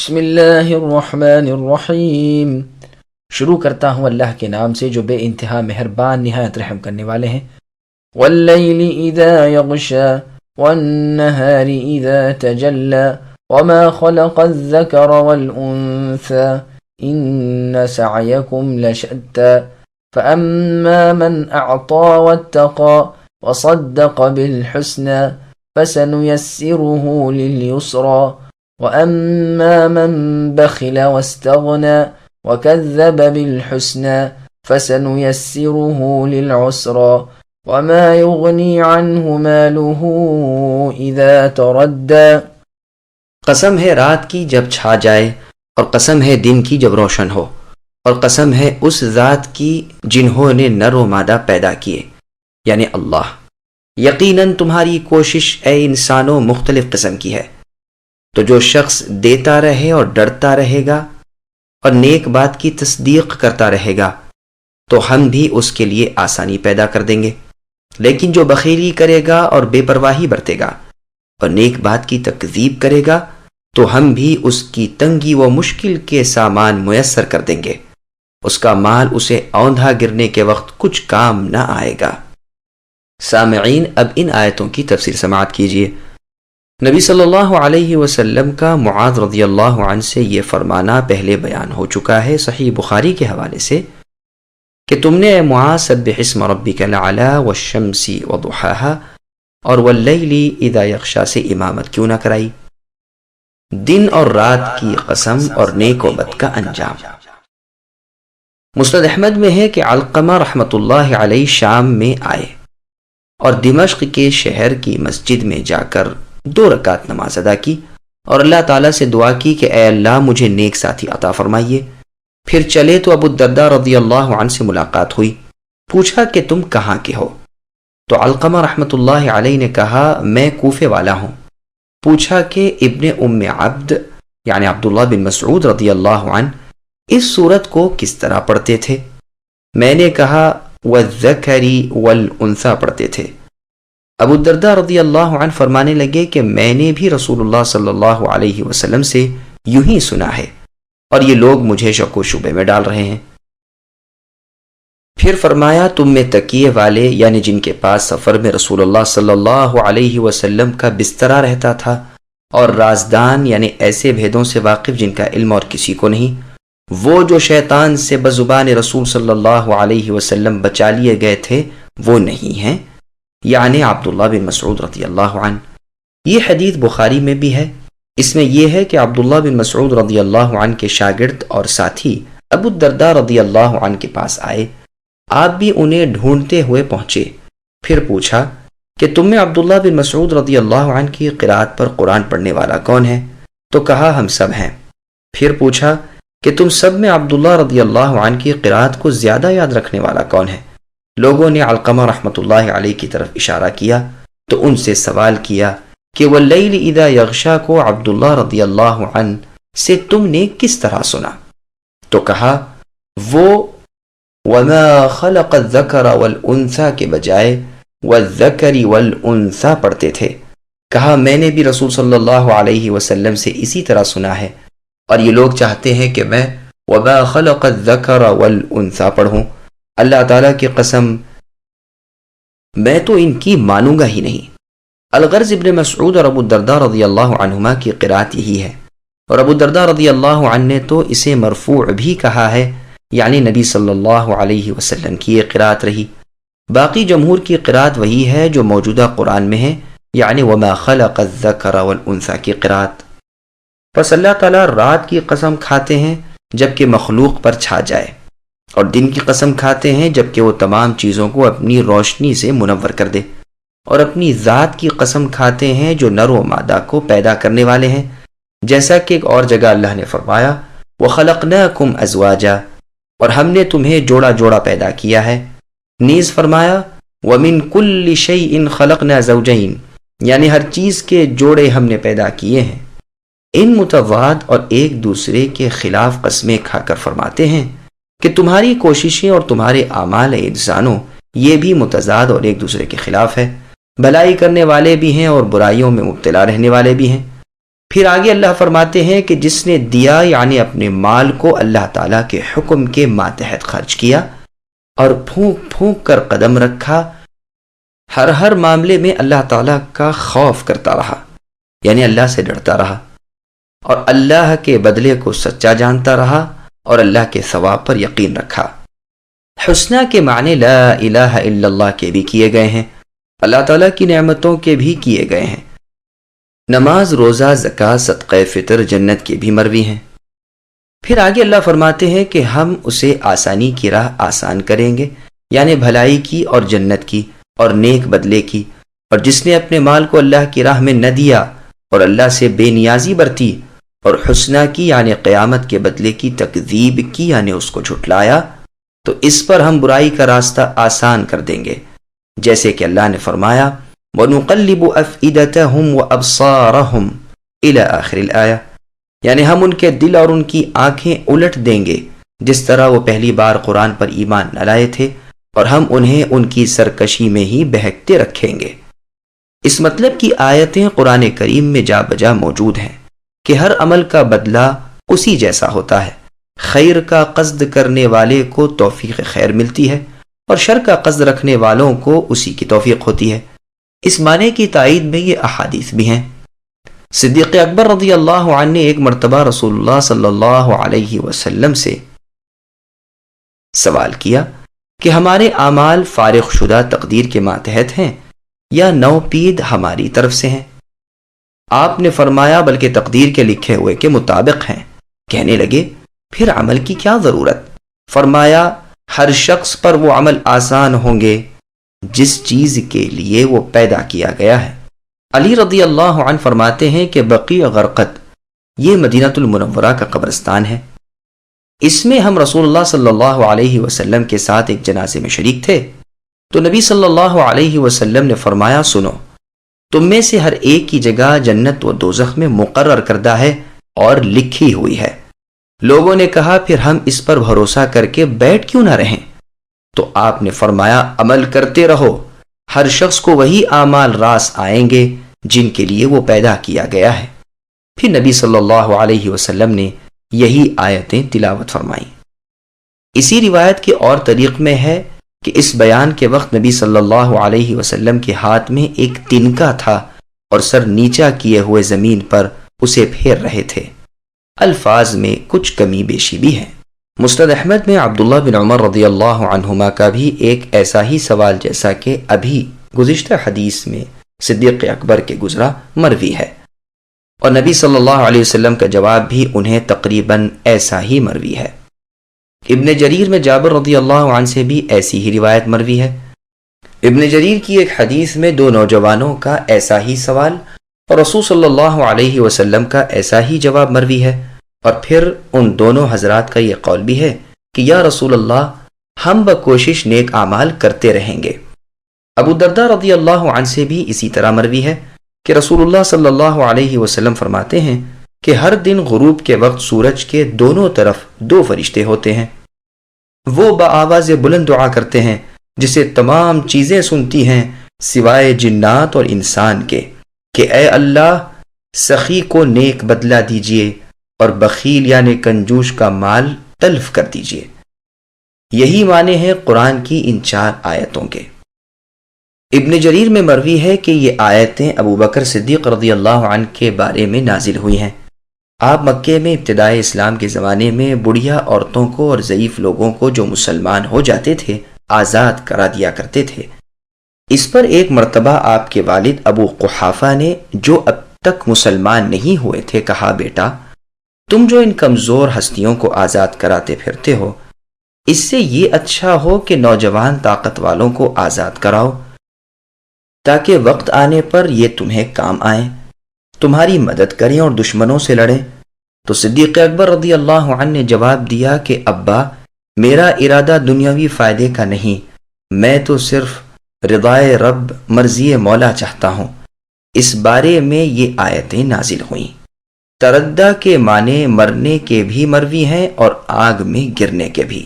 بسم اللہ الرحمن الرحیم۔ شروع کرتا ہوں اللہ کے نام سے جو بے انتہا مہربان نہایت رحم کرنے والے ہیں۔ واللیل اذا یغشا والنہار اذا تجلی وما خلق الذکر والانثى ان سعیکم لشتى فاما من اعطى واتقى وصدق بالحسنى فسنيسره لليسرى وَأَمَّا مَن بَخِلَ وَاسْتَغْنَى وَكَذَّبَ بِالْحُسْنَى فَسَنُيَسِّرُهُ لِلْعُسْرَى وَمَا يُغْنِي عَنْهُ مَالُهُ إِذَا تَرَدَّى۔ قسم ہے رات کی جب چھا جائے، اور قسم ہے دن کی جب روشن ہو، اور قسم ہے اس ذات کی جنہوں نے نر و مادہ پیدا کیے، یعنی اللہ۔ یقیناً تمہاری کوشش اے انسانوں مختلف قسم کی ہے، تو جو شخص دیتا رہے اور ڈرتا رہے گا اور نیک بات کی تصدیق کرتا رہے گا تو ہم بھی اس کے لیے آسانی پیدا کر دیں گے، لیکن جو بخیلی کرے گا اور بے پرواہی برتے گا اور نیک بات کی تکذیب کرے گا تو ہم بھی اس کی تنگی و مشکل کے سامان میسر کر دیں گے، اس کا مال اسے اوندھا گرنے کے وقت کچھ کام نہ آئے گا۔ سامعین، اب ان آیتوں کی تفسیر سماعت کیجیے۔ نبی صلی اللہ علیہ وسلم کا معاذ رضی اللہ عنہ سے یہ فرمانا پہلے بیان ہو چکا ہے صحیح بخاری کے حوالے سے کہ تم نے اے معاذ سبح اسم ربک الاعلی والشمس وضحاها اور واللیل اذا یغشا سے امامت کیوں نہ کرائی؟ دن اور رات کی قسم اور نیک و بد کا انجام۔ مسند احمد میں ہے کہ علقمہ رحمۃ اللہ علیہ شام میں آئے اور دمشق کے شہر کی مسجد میں جا کر 2 رکعت نماز ادا کی اور اللہ تعالیٰ سے دعا کی کہ اے اللہ مجھے نیک ساتھی عطا فرمائیے۔ پھر چلے تو ابو الدرداء رضی اللہ عنہ سے ملاقات ہوئی، پوچھا کہ تم کہاں کے ہو؟ تو علقمہ رحمۃ اللہ علیہ نے کہا میں کوفے والا ہوں۔ پوچھا کہ ابن ام عبد یعنی عبداللہ بن مسعود رضی اللہ عنہ اس سورت کو کس طرح پڑھتے تھے؟ میں نے کہا والذکر والانثى پڑھتے تھے۔ ابو الدرداء رضی اللہ عنہ فرمانے لگے کہ میں نے بھی رسول اللہ صلی اللہ علیہ وسلم سے یوں ہی سنا ہے اور یہ لوگ مجھے شک و شبے میں ڈال رہے ہیں۔ پھر فرمایا تم میں تکیے والے یعنی جن کے پاس سفر میں رسول اللہ صلی اللہ علیہ وسلم کا بسترا رہتا تھا، اور رازدان یعنی ایسے بھیدوں سے واقف جن کا علم اور کسی کو نہیں، وہ جو شیطان سے بزبان رسول صلی اللہ علیہ وسلم بچا لیے گئے تھے وہ نہیں ہیں، یعنی عبداللہ بن مسعود رضی اللہ عنہ۔ یہ حدیث بخاری میں بھی ہے۔ اس میں یہ ہے کہ عبداللہ بن مسعود رضی اللہ عنہ کے شاگرد اور ساتھی ابو الدرداء رضی اللہ عنہ کے پاس آئے، آپ بھی انہیں ڈھونڈتے ہوئے پہنچے۔ پھر پوچھا کہ تم میں عبداللہ بن مسعود رضی اللہ عنہ کی قرات پر قرآن پڑھنے والا کون ہے؟ تو کہا ہم سب ہیں۔ پھر پوچھا کہ تم سب میں عبداللہ رضی اللہ عنہ کی قرات کو زیادہ یاد رکھنے والا کون ہے؟ لوگوں نے علقمہ رحمۃ اللہ علیہ کی طرف اشارہ کیا تو ان سے سوال کیا کہ واللیل اذا یغشا کو عبداللہ رضی اللہ عنہ سے تم نے کس طرح سنا؟ تو کہا وہ وما خلق الذکر والانثى کے بجائے والذکر والانثى پڑھتے تھے۔ کہا میں نے بھی رسول صلی اللہ علیہ وسلم سے اسی طرح سنا ہے، اور یہ لوگ چاہتے ہیں کہ میں وما خلق الذکر والانثى پڑھوں۔ اللہ تعالیٰ کی قسم میں تو ان کی مانوں گا ہی نہیں۔ الغرض ابن مسعود اور ابو الدرداء رضی اللہ عنہما کی قرات یہی ہے، اور ابو الدرداء رضی اللہ عنہ نے تو اسے مرفوع بھی کہا ہے، یعنی نبی صلی اللہ علیہ وسلم کی یہ قرات رہی۔ باقی جمہور کی قرات وہی ہے جو موجودہ قرآن میں ہے، یعنی وما خلق الذکر والانثى کی قرات۔ پس اللہ تعالیٰ رات کی قسم کھاتے ہیں جبکہ مخلوق پر چھا جائے، اور دن کی قسم کھاتے ہیں جبکہ وہ تمام چیزوں کو اپنی روشنی سے منور کر دے، اور اپنی ذات کی قسم کھاتے ہیں جو نر و مادہ کو پیدا کرنے والے ہیں، جیسا کہ ایک اور جگہ اللہ نے فرمایا وَخَلَقْنَاكُمْ أَزْوَاجًا اور ہم نے تمہیں جوڑا جوڑا پیدا کیا ہے۔ نیز فرمایا وَمِن كُلِّ شَيْءٍ خَلَقْنَا زَوْجَيْنِ یعنی ہر چیز کے جوڑے ہم نے پیدا کیے ہیں۔ ان متضاد اور ایک دوسرے کے خلاف قسمیں کھا کر فرماتے ہیں کہ تمہاری کوششیں اور تمہارے اعمال انسانوں یہ بھی متضاد اور ایک دوسرے کے خلاف ہے، بھلائی کرنے والے بھی ہیں اور برائیوں میں مبتلا رہنے والے بھی ہیں۔ پھر آگے اللہ فرماتے ہیں کہ جس نے دیا یعنی اپنے مال کو اللہ تعالیٰ کے حکم کے ماتحت خرچ کیا اور پھونک پھونک کر قدم رکھا، ہر معاملے میں اللہ تعالیٰ کا خوف کرتا رہا، یعنی اللہ سے ڈرتا رہا، اور اللہ کے بدلے کو سچا جانتا رہا اور اللہ کے ثواب پر یقین رکھا۔ حسنہ کے معنی لا الہ الا اللہ کے بھی کیے گئے ہیں، اللہ تعالیٰ کی نعمتوں کے بھی کیے گئے ہیں۔ نماز، روزہ، زکوٰۃ، صدقہ فطر جنت کے بھی مروی ہیں۔ پھر آگے اللہ فرماتے ہیں کہ ہم اسے آسانی کی راہ آسان کریں گے، یعنی بھلائی کی اور جنت کی اور نیک بدلے کی، اور جس نے اپنے مال کو اللہ کی راہ میں نہ دیا اور اللہ سے بے نیازی برتی اور حسنہ کی یعنی قیامت کے بدلے کی تکذیب کی یعنی اس کو جھٹلایا، تو اس پر ہم برائی کا راستہ آسان کر دیں گے، جیسے کہ اللہ نے فرمایا وَنُقَلِّبُ أَفْئِدَتَهُمْ وَأَبْصَارَهُمْ إِلَى آخر الآیہ، یعنی ہم ان کے دل اور ان کی آنکھیں الٹ دیں گے جس طرح وہ پہلی بار قرآن پر ایمان نہ لائے تھے، اور ہم انہیں ان کی سرکشی میں ہی بہکتے رکھیں گے۔ اس مطلب کی آیتیں قرآن کریم میں جا بجا موجود ہیں کہ ہر عمل کا بدلہ اسی جیسا ہوتا ہے۔ خیر کا قصد کرنے والے کو توفیق خیر ملتی ہے اور شر کا قصد رکھنے والوں کو اسی کی توفیق ہوتی ہے۔ اس معنی کی تائید میں یہ احادیث بھی ہیں۔ صدیق اکبر رضی اللہ عنہ نے ایک مرتبہ رسول اللہ صلی اللہ علیہ وسلم سے سوال کیا کہ ہمارے اعمال فارغ شدہ تقدیر کے ماتحت ہیں یا نوپید ہماری طرف سے ہیں؟ آپ نے فرمایا بلکہ تقدیر کے لکھے ہوئے کے مطابق ہیں۔ کہنے لگے پھر عمل کی کیا ضرورت؟ فرمایا ہر شخص پر وہ عمل آسان ہوں گے جس چیز کے لیے وہ پیدا کیا گیا ہے۔ علی رضی اللہ عنہ فرماتے ہیں کہ بقیع غرقد یہ مدینہ المنورہ کا قبرستان ہے، اس میں ہم رسول اللہ صلی اللہ علیہ وسلم کے ساتھ ایک جنازے میں شریک تھے، تو نبی صلی اللہ علیہ وسلم نے فرمایا سنو، تم میں سے ہر ایک کی جگہ جنت و دوزخ میں مقرر کردہ ہے اور لکھی ہوئی ہے۔ لوگوں نے کہا پھر ہم اس پر بھروسہ کر کے بیٹھ کیوں نہ رہیں؟ تو آپ نے فرمایا عمل کرتے رہو، ہر شخص کو وہی اعمال راس آئیں گے جن کے لیے وہ پیدا کیا گیا ہے۔ پھر نبی صلی اللہ علیہ وسلم نے یہی آیتیں تلاوت فرمائیں۔ اسی روایت کے اور طریق میں ہے کہ اس بیان کے وقت نبی صلی اللہ علیہ وسلم کے ہاتھ میں ایک تنکا تھا اور سر نیچا کیے ہوئے زمین پر اسے پھیر رہے تھے۔ الفاظ میں کچھ کمی بیشی بھی ہے۔ مسند احمد میں عبداللہ بن عمر رضی اللہ عنہما کا بھی ایک ایسا ہی سوال جیسا کہ ابھی گزشتہ حدیث میں صدیق اکبر کے گزرا مروی ہے، اور نبی صلی اللہ علیہ وسلم کا جواب بھی انہیں تقریباً ایسا ہی مروی ہے۔ ابن جریر میں جابر رضی اللہ عنہ سے بھی ایسی ہی روایت مروی ہے۔ ابن جریر کی ایک حدیث میں دو نوجوانوں کا ایسا ہی سوال اور رسول صلی اللہ علیہ وسلم کا ایسا ہی جواب مروی ہے، اور پھر ان دونوں حضرات کا یہ قول بھی ہے کہ یا رسول اللہ ہم بکوشش نیک اعمال کرتے رہیں گے۔ ابو درداء رضی اللہ عنہ سے بھی اسی طرح مروی ہے کہ رسول اللہ صلی اللہ علیہ وسلم فرماتے ہیں کہ ہر دن غروب کے وقت سورج کے دونوں طرف دو فرشتے ہوتے ہیں، وہ بآواز بلند دعا کرتے ہیں جسے تمام چیزیں سنتی ہیں سوائے جنات اور انسان کے، کہ اے اللہ سخی کو نیک بدلہ دیجئے اور بخیل یعنی کنجوش کا مال تلف کر دیجئے۔ یہی معنی ہے قرآن کی ان 4 آیتوں کے۔ ابن جریر میں مروی ہے کہ یہ آیتیں ابو بکر صدیق رضی اللہ عنہ کے بارے میں نازل ہوئی ہیں۔ آپ مکے میں ابتدائے اسلام کے زمانے میں بڑھیا عورتوں کو اور ضعیف لوگوں کو جو مسلمان ہو جاتے تھے آزاد کرا دیا کرتے تھے۔ اس پر ایک مرتبہ آپ کے والد ابو قحافہ نے جو اب تک مسلمان نہیں ہوئے تھے کہا بیٹا تم جو ان کمزور ہستیوں کو آزاد کراتے پھرتے ہو، اس سے یہ اچھا ہو کہ نوجوان طاقت والوں کو آزاد کراؤ تاکہ وقت آنے پر یہ تمہیں کام آئیں، تمہاری مدد کریں اور دشمنوں سے لڑیں۔ تو صدیق اکبر رضی اللہ عنہ نے جواب دیا کہ ابا میرا ارادہ دنیاوی فائدے کا نہیں، میں تو صرف رضائے رب مرضی مولا چاہتا ہوں۔ اس بارے میں یہ آیتیں نازل ہوئیں۔ تردہ کے معنی مرنے کے بھی مروی ہیں اور آگ میں گرنے کے بھی۔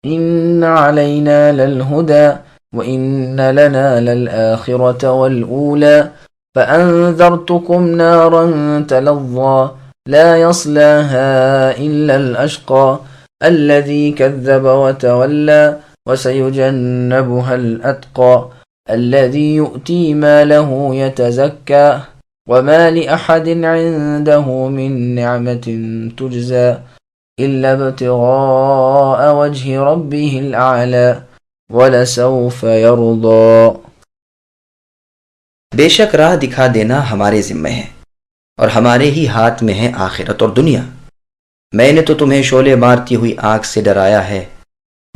ان علینا للہدی وان لنا للآخرة والأولى فأنذرتكم نارا تلظى لا يصلاها إلا الأشقى الذي كذب وتولى وسيجنبها الأتقى الذي يؤتي ماله يتزكى وما لأحد عنده من نعمة تجزى إلا ابتغاء وجه ربه الأعلى وَلَسَوْفَ يَرْضَى۔ بے شک راہ دکھا دینا ہمارے ذمہ ہے اور ہمارے ہی ہاتھ میں ہے آخرت اور دنیا۔ میں نے تو تمہیں شعلے مارتی ہوئی آگ سے ڈرایا ہے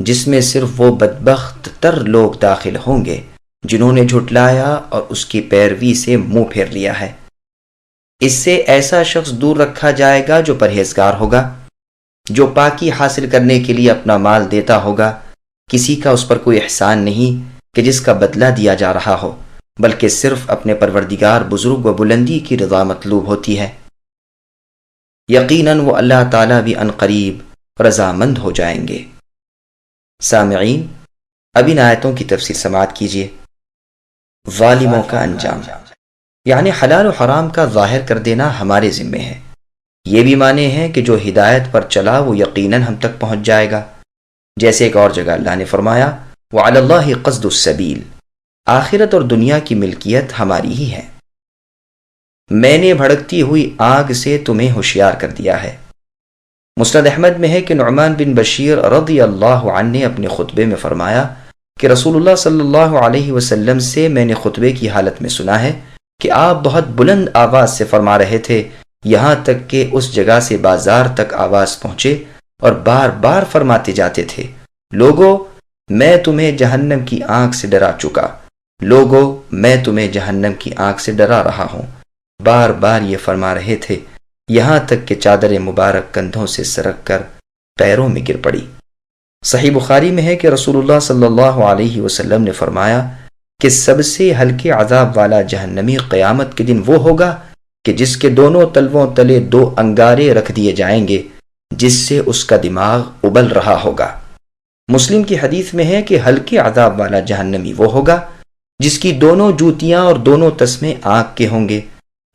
جس میں صرف وہ بدبخت تر لوگ داخل ہوں گے جنہوں نے جھٹلایا اور اس کی پیروی سے منہ پھیر لیا ہے۔ اس سے ایسا شخص دور رکھا جائے گا جو پرہیزگار ہوگا، جو پاکی حاصل کرنے کے لیے اپنا مال دیتا ہوگا۔ کسی کا اس پر کوئی احسان نہیں کہ جس کا بدلہ دیا جا رہا ہو، بلکہ صرف اپنے پروردگار بزرگ و بلندی کی رضا مطلوب ہوتی ہے۔ یقیناً وہ اللہ تعالیٰ بھی عنقریب رضامند ہو جائیں گے۔ سامعین، اب ان آیتوں کی تفسیر سماعت کیجیے۔ ظالموں کا انجام، یعنی حلال و حرام کا ظاہر کر دینا ہمارے ذمے ہے۔ یہ بھی معنی ہے کہ جو ہدایت پر چلا وہ یقیناً ہم تک پہنچ جائے گا۔ جیسے ایک اور جگہ اللہ نے فرمایا وَعَلَى اللَّهِ قَصْدُ السَّبِيلِ، آخرت اور دنیا کی ملکیت ہماری ہی ہے۔ میں نے بھڑکتی ہوئی آگ سے تمہیں ہوشیار کر دیا ہے۔ مسند احمد میں ہے کہ نعمان بن بشیر رضی اللہ عنہ نے اپنے خطبے میں فرمایا کہ رسول اللہ صلی اللہ علیہ وسلم سے میں نے خطبے کی حالت میں سنا ہے کہ آپ بہت بلند آواز سے فرما رہے تھے، یہاں تک کہ اس جگہ سے بازار تک آواز پہنچے اور بار بار فرماتے جاتے تھے، لوگو میں تمہیں جہنم کی آگ سے ڈرا چکا، لوگو میں تمہیں جہنم کی آگ سے ڈرا رہا ہوں۔ بار بار یہ فرما رہے تھے یہاں تک کہ چادر مبارک کندھوں سے سرک کر پیروں میں گر پڑی۔ صحیح بخاری میں ہے کہ رسول اللہ صلی اللہ علیہ وسلم نے فرمایا کہ سب سے ہلکے عذاب والا جہنمی قیامت کے دن وہ ہوگا کہ جس کے دونوں تلووں تلے 2 انگارے رکھ دیے جائیں گے جس سے اس کا دماغ ابل رہا ہوگا۔ مسلم کی حدیث میں ہے کہ ہلکے عذاب والا جہنمی وہ ہوگا جس کی دونوں جوتیاں اور دونوں تسمے آگ کے ہوں گے،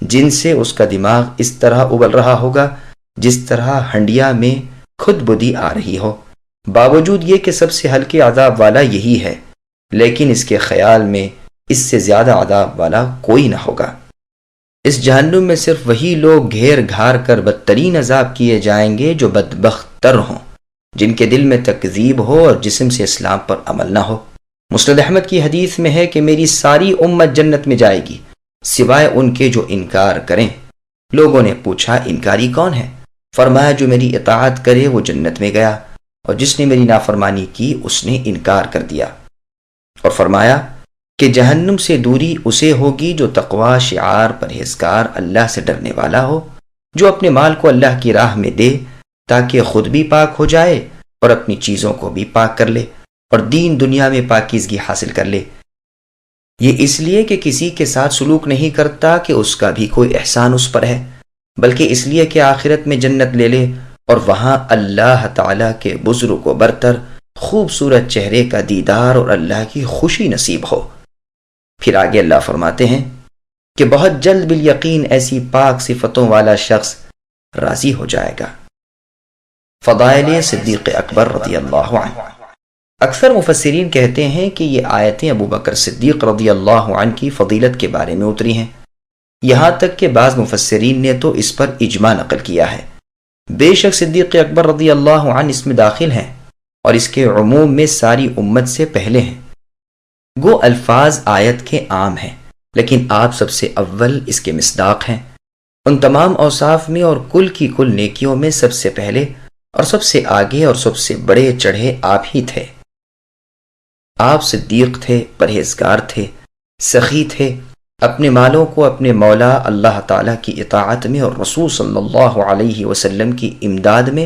جن سے اس کا دماغ اس طرح ابل رہا ہوگا جس طرح ہنڈیا میں خود بدی آ رہی ہو۔ باوجود یہ کہ سب سے ہلکے عذاب والا یہی ہے، لیکن اس کے خیال میں اس سے زیادہ عذاب والا کوئی نہ ہوگا۔ اس جہنم میں صرف وہی لوگ گھیر گھار کر بدترین عذاب کیے جائیں گے جو بدبخت تر ہوں، جن کے دل میں تکذیب ہو اور جسم سے اسلام پر عمل نہ ہو۔ مسند احمد کی حدیث میں ہے کہ میری ساری امت جنت میں جائے گی سوائے ان کے جو انکار کریں۔ لوگوں نے پوچھا انکاری کون ہے؟ فرمایا جو میری اطاعت کرے وہ جنت میں گیا، اور جس نے میری نافرمانی کی اس نے انکار کر دیا۔ اور فرمایا کہ جہنم سے دوری اسے ہوگی جو تقوی، شعار، پرہیزگار، اللہ سے ڈرنے والا ہو، جو اپنے مال کو اللہ کی راہ میں دے تاکہ خود بھی پاک ہو جائے اور اپنی چیزوں کو بھی پاک کر لے اور دین دنیا میں پاکیزگی حاصل کر لے۔ یہ اس لیے کہ کسی کے ساتھ سلوک نہیں کرتا کہ اس کا بھی کوئی احسان اس پر ہے، بلکہ اس لیے کہ آخرت میں جنت لے لے اور وہاں اللہ تعالیٰ کے بزرگ و برتر خوبصورت چہرے کا دیدار اور اللہ کی خوشی نصیب ہو۔ پھر آگے اللہ فرماتے ہیں کہ بہت جلد بالیقین ایسی پاک صفتوں والا شخص راضی ہو جائے گا۔ فضائل صدیق اکبر رضی اللہ عنہ۔ اکثر مفسرین کہتے ہیں کہ یہ آیتیں ابو بکر صدیق رضی اللہ عنہ کی فضیلت کے بارے میں اتری ہیں، یہاں تک کہ بعض مفسرین نے تو اس پر اجماع نقل کیا ہے۔ بے شک صدیق اکبر رضی اللہ عنہ اس میں داخل ہیں اور اس کے عموم میں ساری امت سے پہلے ہیں۔ گو الفاظ آیت کے عام ہیں، لیکن آپ سب سے اول اس کے مصداق ہیں۔ ان تمام اوصاف میں اور کل کی کل نیکیوں میں سب سے پہلے اور سب سے آگے اور سب سے بڑے چڑھے آپ ہی تھے۔ آپ صدیق تھے، پرہیزگار تھے، سخی تھے، اپنے مالوں کو اپنے مولا اللہ تعالیٰ کی اطاعت میں اور رسول صلی اللہ علیہ وسلم کی امداد میں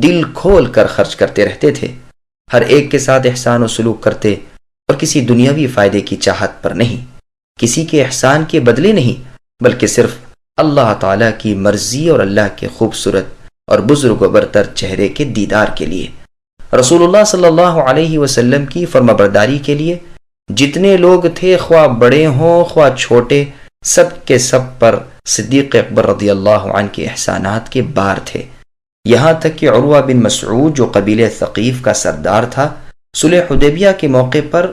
دل کھول کر خرچ کرتے رہتے تھے، ہر ایک کے ساتھ احسان و سلوک کرتے اور کسی دنیاوی فائدے کی چاہت پر نہیں، کسی کے احسان کے بدلے نہیں، بلکہ صرف اللہ تعالیٰ کی مرضی اور اللہ کے خوبصورت اور بزرگ و برتر چہرے کے دیدار کے لیے، رسول اللہ صلی اللہ علیہ وسلم کی فرمانبرداری کے لیے۔ جتنے لوگ تھے خواہ بڑے ہوں خواہ چھوٹے، سب کے سب پر صدیق اکبر رضی اللہ عنہ کے احسانات کے بار تھے، یہاں تک کہ عروہ بن مسعود جو قبیلہ ثقیف کا سردار تھا، صلح حدیبیہ کے موقع پر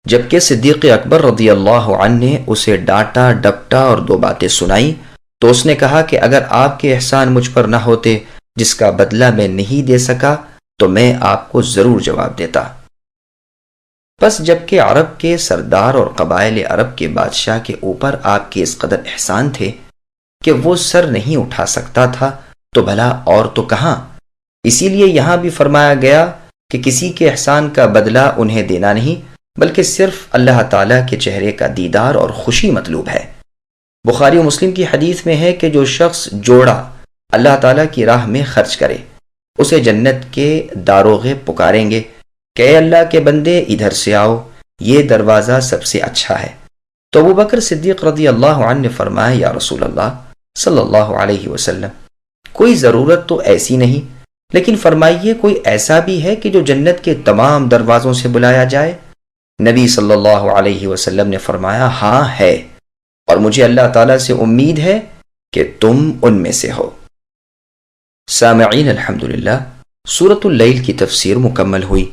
جبکہ صدیق اکبر رضی اللہ عنہ نے اسے ڈانٹا ڈپٹا اور 2 باتیں سنائی تو اس نے کہا کہ اگر آپ کے احسان مجھ پر نہ ہوتے جس کا بدلہ میں نہیں دے سکا تو میں آپ کو ضرور جواب دیتا۔ بس جبکہ عرب کے سردار اور قبائل عرب کے بادشاہ کے اوپر آپ کے اس قدر احسان تھے کہ وہ سر نہیں اٹھا سکتا تھا تو بھلا اور تو کہاں۔ اسی لیے یہاں بھی فرمایا گیا کہ کسی کے احسان کا بدلہ انہیں دینا نہیں بلکہ صرف اللہ تعالیٰ کے چہرے کا دیدار اور خوشی مطلوب ہے۔ بخاری و مسلم کی حدیث میں ہے کہ جو شخص جوڑا اللہ تعالیٰ کی راہ میں خرچ کرے اسے جنت کے داروغے پکاریں گے کہ اے اللہ کے بندے ادھر سے آؤ، یہ دروازہ سب سے اچھا ہے۔ تو ابو بکر صدیق رضی اللہ عنہ نے فرمایا یا رسول اللہ صلی اللہ علیہ وسلم، کوئی ضرورت تو ایسی نہیں، لیکن فرمائیے کوئی ایسا بھی ہے کہ جو جنت کے تمام دروازوں سے بلایا جائے؟ نبی صلی اللہ علیہ وسلم نے فرمایا ہاں ہے، اور مجھے اللہ تعالیٰ سے امید ہے کہ تم ان میں سے ہو۔ سامعین الحمدللہ، سورۃ اللیل کی تفسیر مکمل ہوئی۔